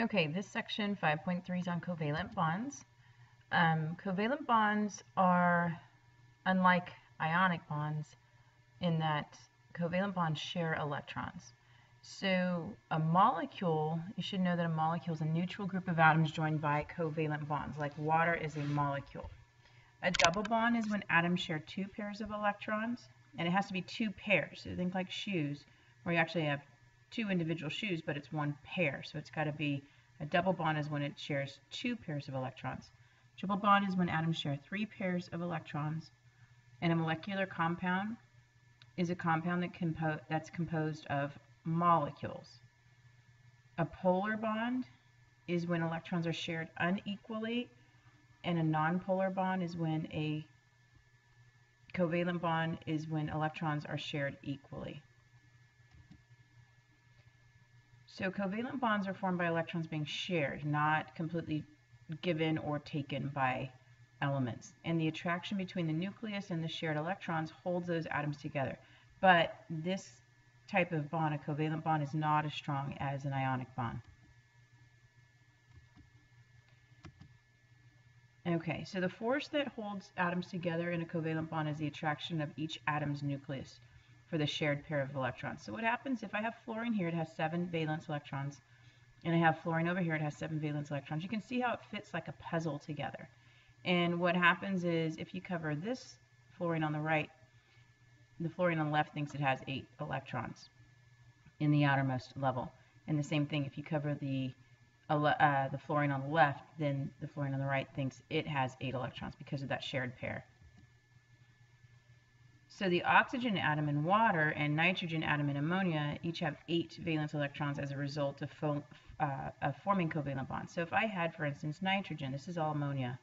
Okay, this section 5.3 is on covalent bonds. Covalent bonds are unlike ionic bonds in that covalent bonds share electrons. So a molecule, you should know that a molecule is a neutral group of atoms joined by covalent bonds, like water is a molecule. A double bond is when atoms share two pairs of electrons, and it has to be two pairs. So think like shoes, where you actually have two individual shoes, but it's one pair. So it's got to be a double bond is when it shares two pairs of electrons. Triple bond is when atoms share three pairs of electrons. And a molecular compound is a compound that's composed of molecules. A polar bond is when electrons are shared unequally, and a nonpolar bond is when a covalent bond is when electrons are shared equally. So covalent bonds are formed by electrons being shared, not completely given or taken by elements. And the attraction between the nucleus and the shared electrons holds those atoms together. But this type of bond, a covalent bond, is not as strong as an ionic bond. Okay, so the force that holds atoms together in a covalent bond is the attraction of each atom's nucleus for the shared pair of electrons. So what happens if I have fluorine here, it has 7 valence electrons, and I have fluorine over here, it has 7 valence electrons. You can see how it fits like a puzzle together. And what happens is if you cover this fluorine on the right, the fluorine on the left thinks it has 8 electrons in the outermost level. And the same thing, if you cover the fluorine on the left, then the fluorine on the right thinks it has 8 electrons because of that shared pair. So the oxygen atom in water and nitrogen atom in ammonia each have 8 valence electrons as a result of forming covalent bonds. So if I had, for instance, nitrogen, this is all ammonia,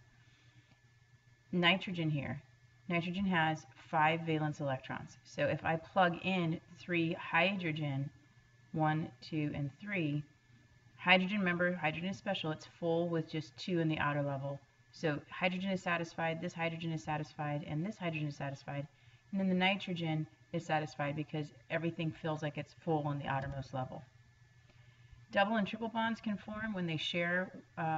nitrogen here, nitrogen has 5 valence electrons. So if I plug in 3 hydrogen, 1, 2, and 3, hydrogen, remember, hydrogen is special, it's full with just 2 in the outer level. So hydrogen is satisfied, this hydrogen is satisfied, and this hydrogen is satisfied. And then the nitrogen is satisfied because everything feels like it's full on the outermost level. Double and triple bonds can form when they share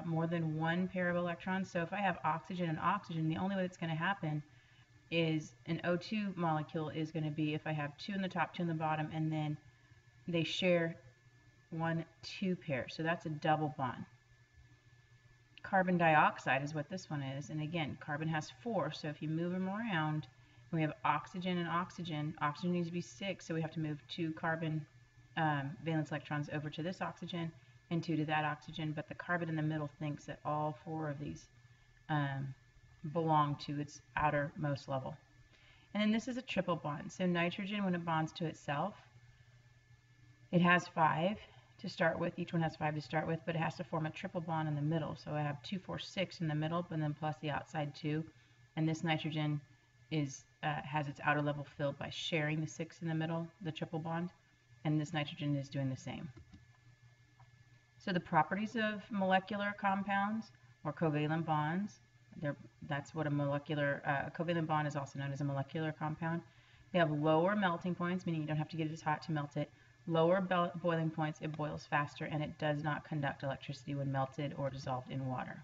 more than one pair of electrons. So if I have oxygen and oxygen, the only way that's going to happen is an O2 molecule is going to be if I have 2 in the top, 2 in the bottom, and then they share 1, 2 pairs. So that's a double bond. Carbon dioxide is what this one is. And again, carbon has 4. So if you move them around, we have oxygen and oxygen. Oxygen needs to be 6, so we have to move 2 carbon valence electrons over to this oxygen and 2 to that oxygen. But the carbon in the middle thinks that all 4 of these belong to its outermost level. And then this is a triple bond. So nitrogen, when it bonds to itself, it has 5 to start with. Each one has 5 to start with, but it has to form a triple bond in the middle. So I have 2, 4, 6 in the middle, but then plus the outside 2. And this nitrogen has its outer level filled by sharing the 6 in the middle, the triple bond, and this nitrogen is doing the same. So the properties of molecular compounds or covalent bonds, that's what a covalent bond is also known as a molecular compound. They have lower melting points, meaning you don't have to get it as hot to melt it. Lower boiling points, it boils faster, and it does not conduct electricity when melted or dissolved in water.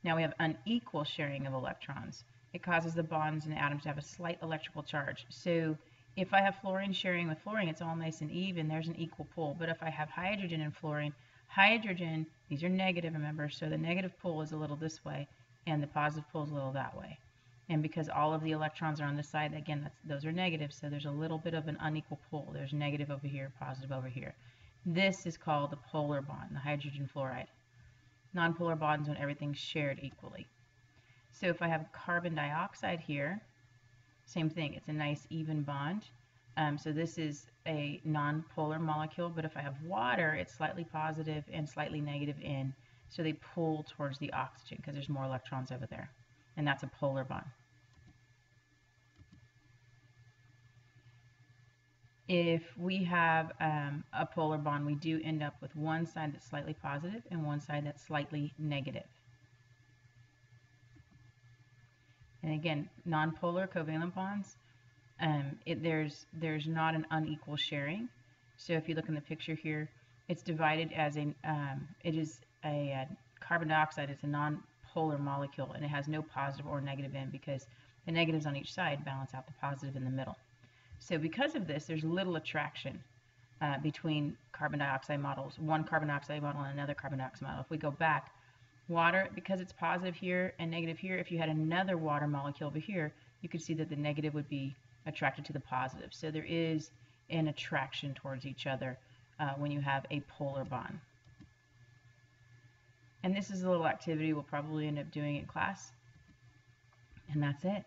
Now we have unequal sharing of electrons. It causes the bonds and atoms to have a slight electrical charge. So if I have fluorine sharing with fluorine, it's all nice and even. There's an equal pull. But if I have hydrogen and fluorine, hydrogen, these are negative, remember, so the negative pull is a little this way, and the positive pull is a little that way. And because all of the electrons are on this side, again, those are negative, so there's a little bit of an unequal pull. There's negative over here, positive over here. This is called the polar bond, the hydrogen fluoride. Nonpolar bonds when everything's shared equally. So if I have carbon dioxide here, same thing, it's a nice even bond. So this is a nonpolar molecule, but if I have water, it's slightly positive and slightly negative in, so they pull towards the oxygen because there's more electrons over there, and that's a polar bond. If we have a polar bond, we do end up with one side that's slightly positive and one side that's slightly negative. And again, nonpolar covalent bonds, there's not an unequal sharing. So if you look in the picture here, It's divided as it is a carbon dioxide is a non-polar molecule, and it has no positive or negative end because the negatives on each side balance out the positive in the middle. So because of this, there's little attraction between carbon dioxide models, one carbon dioxide model and another carbon dioxide model. If we go back, water, because it's positive here and negative here, if you had another water molecule over here, you could see that the negative would be attracted to the positive. So there is an attraction towards each other when you have a polar bond. And this is a little activity we'll probably end up doing in class. And that's it.